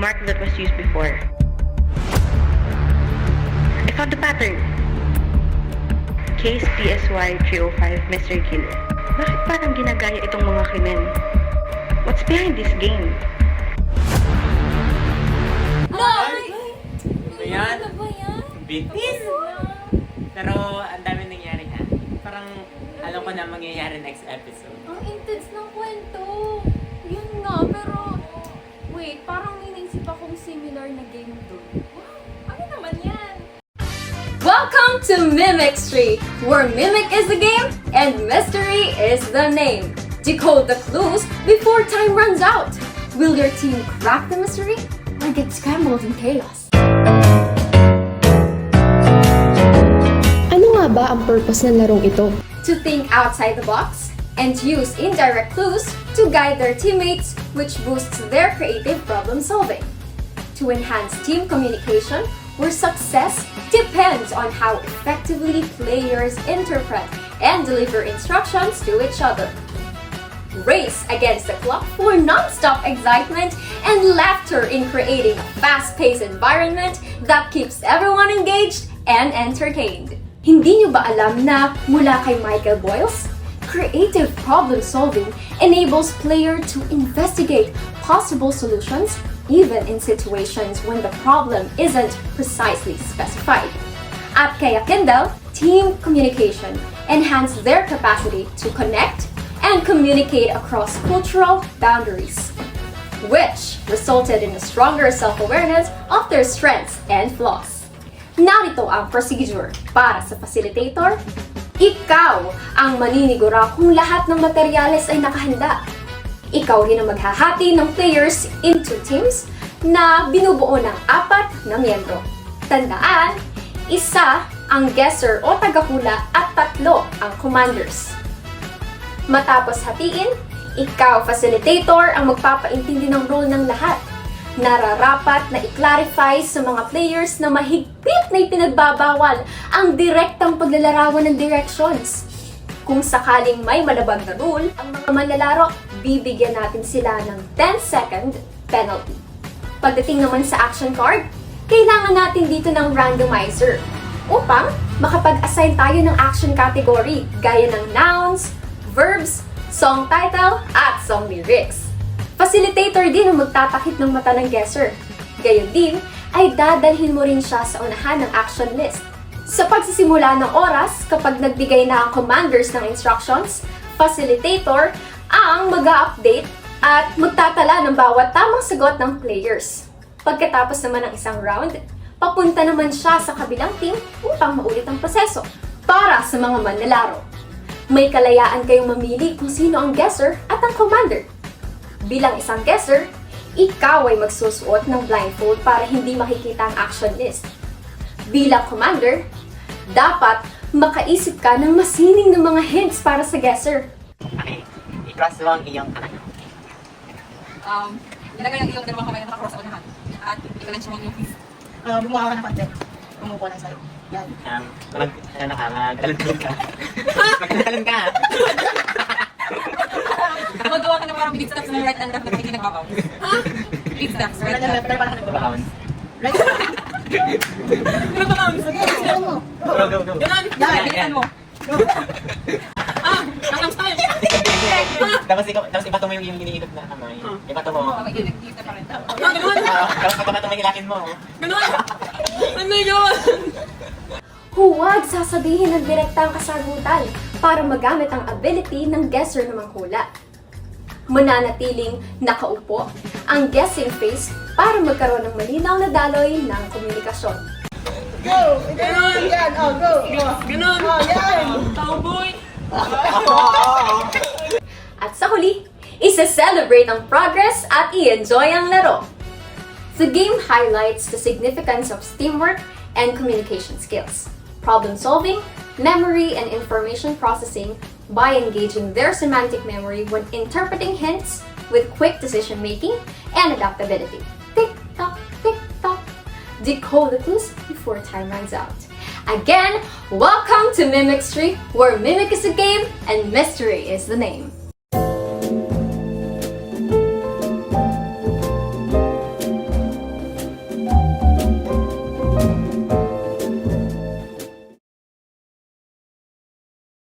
mark that was used before. I found the pattern. Case PSY 305 Mystery Killer. Bakit parang ginagaya itong mga krimen? What's behind this game? Ayan. Ano ba yan? Bitis. Pero ang dami nangyari ha. Parang alam ko na mangyayari next episode. Ang intense ng kwento. Yun nga, pero... Wait, parang may naisip akong similar na game doon. Ano naman yan? Welcome to Mimic Street, where Mimic is the game and mystery is the name. Decode the clues before time runs out. Will your team crack the mystery or get scrambled in chaos? Ano nga ba ang purpose ng larong ito? To think outside the box and use indirect clues to guide their teammates, which boosts their creative problem solving. To enhance team communication, where success depends on how effectively players interpret and deliver instructions to each other. Race against the clock for non-stop excitement and laughter in creating a fast-paced environment that keeps everyone engaged and entertained. Hindi nyo ba alam na mula kay Michael Boyles, creative problem solving enables player to investigate possible solutions even in situations when the problem isn't precisely specified. At kay Kindle, team communication enhanced their capacity to connect and communicate across cultural boundaries, which resulted in a stronger self-awareness of their strengths and flaws. Narito ang procedure para sa facilitator. Ikaw ang maninigura kung lahat ng materyales ay nakahanda. Ikaw rin ang maghahati ng players into teams na binubuo ng 4 na miyembro. Tandaan, isa ang guesser o tagahula at 3 ang commanders. Matapos hatiin, ikaw facilitator ang magpapaintindi ng role ng lahat. Nararapat na i-clarify sa mga players na mahigpit na ipinagbabawal ang direktang paglalarawan ng directions. Kung sakaling may malabag na rule, ang mga manlalaro, bibigyan natin sila ng 10-second penalty. Pagdating naman sa action card, kailangan natin dito ng randomizer upang makapag-assign tayo ng action category gaya ng nouns, verbs, song title, at song lyrics. Facilitator din ang magtatakip ng mata ng guesser. Gayon din, ay dadalhin mo rin siya sa unahan ng action list. Sa pagsisimula ng oras, kapag nagbigay na ang commanders ng instructions, facilitator ang mag-update at magtatala ng bawat tamang sagot ng players. Pagkatapos naman ng isang round, papunta naman siya sa kabilang team upang maulit ang proseso. Para sa mga manlalaro, may kalayaan kayong mamili kung sino ang guesser at ang commander. Bilang isang guesser, ikaw ay magsusuot ng blindfold para hindi makikita ang action list. Bilang commander, dapat makaisip ka ng masining ng mga hints para sa guesser. Okay, i-cross mo ang iyong kamay. Ilagay ang iyong dalawang kamay na nakakross sa unahan. At ikalan siya yung fist. Bumuha ka ng konti. Umupo ng side. Yan. Magtalon ka. Magtalon ka. Magawa ka na parang big steps ng right and left na hindi nagbabaw. Ha? Big steps, right and left. Pero parang nagbabaon. Right. Nagbabaw. Go. Ganun. Yan. Bilisan mo. Ang style. Tapos ibato mo yung iniidot na kamay. Ibato mo. Okay, nag-dito pa rin. Ganun. Tapos pagkabato mo yung ilakin mo. Ganun. Ano yun? Huwag sasabihin ng direktang kasagutan para magamit ang ability ng guesser na manghula. Mananatiling nakaupo ang guessing phase para magkaroon ng malinaw na daloy ng komunikasyon. Go! Ganun. Yan. Oh, go. Ganun. Oh, yan. Cowboy. At sa huli, isa-celebrate ang progress at i-enjoy ang laro. The game highlights the significance of teamwork and communication skills, problem solving, memory, and information processing by engaging their semantic memory when interpreting hints with quick decision making and adaptability. Tick-tock, tick-tock. Decode the clues before time runs out. Again, welcome to Mimic Street, where Mimic is the game and mystery is the name.